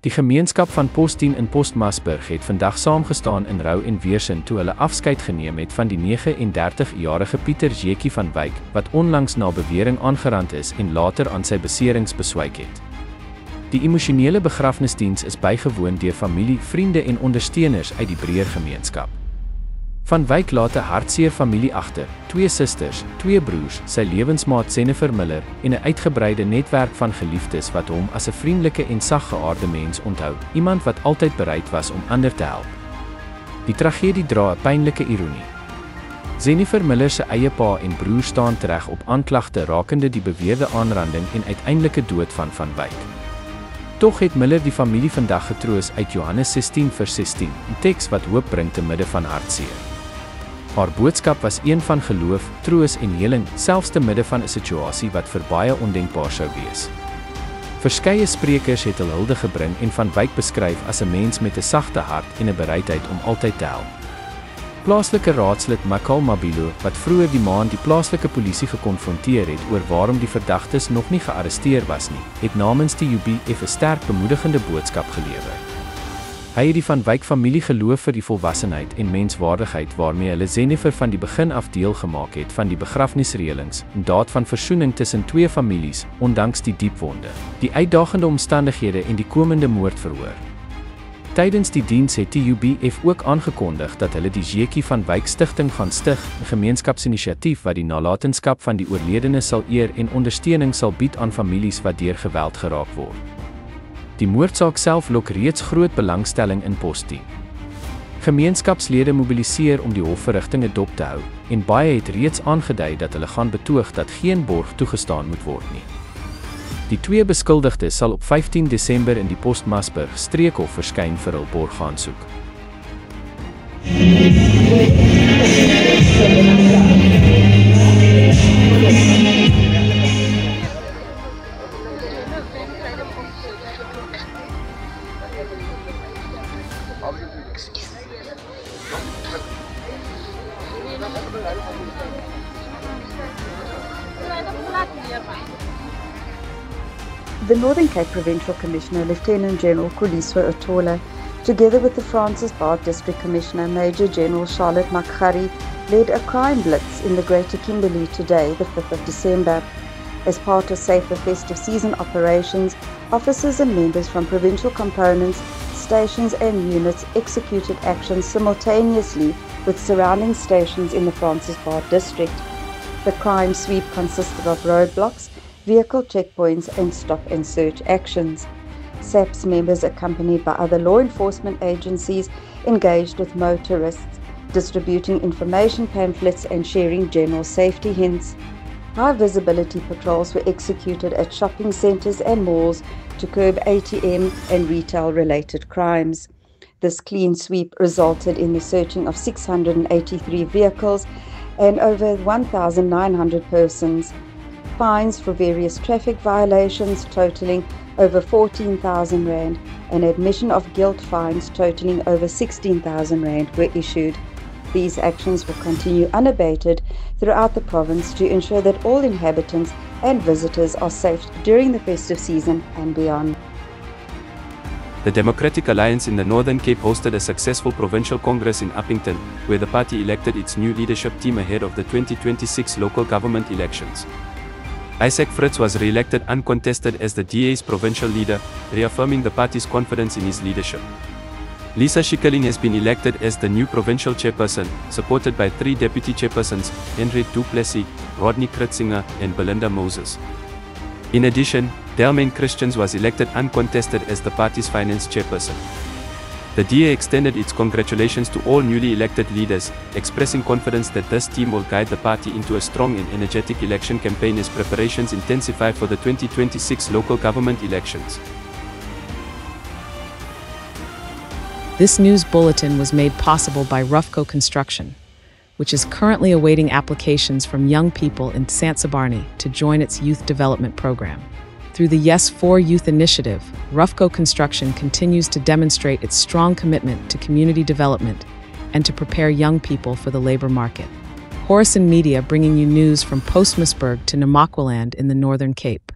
Die gemeenskap van Post10 in Postmasburg het vandag saamgestaan in rou en weersin toe hulle afskeid geneem het van die 39-jarige Pieter Jekie van Wyk, wat onlangs na bewering aangerand is en later aan sy beserings beswyk het. Die emosionele begrafnisdiens is bygewoon deur familie, vriende en ondersteuners uit die breër gemeenskap. Van Wyk laat 'n hartseer familie agter, 2 susters, 2 broers, sy lewensmaat Jennifer Miller en 'n uitgebreide netwerk van geliefdes wat hom as 'n vriendelike en saggeaarde mens onthou, iemand wat altyd bereid was om ander te help. Die tragedie dra 'n pynlike ironie. Jennifer Miller se eie pa en broer staan tereg op aanklagte rakende die beweerde aanranding en uiteindelike dood van Wyk. Tog het Miller die familie vandag getroos uit Johannes 16:16, 'n teks wat hoop bring te midde van hartseer. Haar boodskap was een van geloof, troos en heling, selfs te midde van 'n situasie wat vir baie ondenkbaar sou wees. Verskeie sprekers het hul hulde gebring en Van Wyk beskryf as 'n mens met 'n sagte hart en 'n bereidheid om altyd te help. Plaaslike raadslid Makal Mabilo, wat vroeër die maand die plaaslike polisie gekonfronteer het oor waarom die verdagtes nog nie gearresteer was nie, het namens die UBF 'n sterk bemoedigende boodskap gelewer. Hy het die Van Wyk familie geloof vir die volwassenheid en menswaardigheid waarmee hulle Jennifer van die begin af deel gemaak het van die begrafnisreëlings, 'n daad van versoening tussen 2 families, ondanks die diep wonde, die uitdagende omstandighede en die komende moordverhoor. Tydens die diens het die UBF ook aangekondig dat hulle die Jekie van Wyk Stichting gaan stig, 'n gemeenskapsinisiatief wat die nalatenskap van die oorledene sal eer en ondersteuning sal bied aan families wat deur geweld geraak word. Die moordsaak self lok reeds groot belangstelling in Post10. Gemeenskapslede mobiliseer om die hofverrigtinge dop te hou, en baie het reeds aangedui dat hulle gaan betoog dat geen borg toegestaan moet word nie. Die 2 beskuldigdes sal op 15 Desember in die Postmasburg streekhof verskyn vir hul borgaansoek. The Northern Cape Provincial Commissioner, Lieutenant General Kuliswa Otola, together with the Francis Bar District Commissioner, Major General Charlotte Makhari, led a crime blitz in the Greater Kimberley today, the 5th of December. As part of safer festive season operations, officers and members from provincial components, stations and units executed actions simultaneously with surrounding stations in the Francis Bar District. The crime sweep consisted of roadblocks, vehicle checkpoints and stop and search actions. SAPS members, accompanied by other law enforcement agencies, engaged with motorists, distributing information pamphlets and sharing general safety hints. High visibility patrols were executed at shopping centres and malls to curb ATM and retail related crimes. This clean sweep resulted in the searching of 683 vehicles and over 1,900 persons. Fines for various traffic violations totaling over 14,000 Rand and admission of guilt fines totaling over 16,000 Rand were issued. These actions will continue unabated throughout the province to ensure that all inhabitants and visitors are safe during the festive season and beyond. The Democratic Alliance in the Northern Cape hosted a successful provincial congress in Uppington, where the party elected its new leadership team ahead of the 2026 local government elections. Isaac Fritz was re-elected uncontested as the DA's provincial leader, reaffirming the party's confidence in his leadership. Lisa Schikkeling has been elected as the new provincial chairperson, supported by 3 deputy chairpersons, Henriette du Plessis, Rodney Kritzinger, and Belinda Moses. In addition, Delmain Christians was elected uncontested as the party's finance chairperson. The DA extended its congratulations to all newly elected leaders, expressing confidence that this team will guide the party into a strong and energetic election campaign as preparations intensify for the 2026 local government elections. This news bulletin was made possible by Rufco Construction, which is currently awaiting applications from young people in Santsabarni to join its youth development program. Through the Yes 4 Youth Initiative, Rufco Construction continues to demonstrate its strong commitment to community development and to prepare young people for the labor market. Horison Media bringing you news from Postmasburg to Namaqualand in the Northern Cape.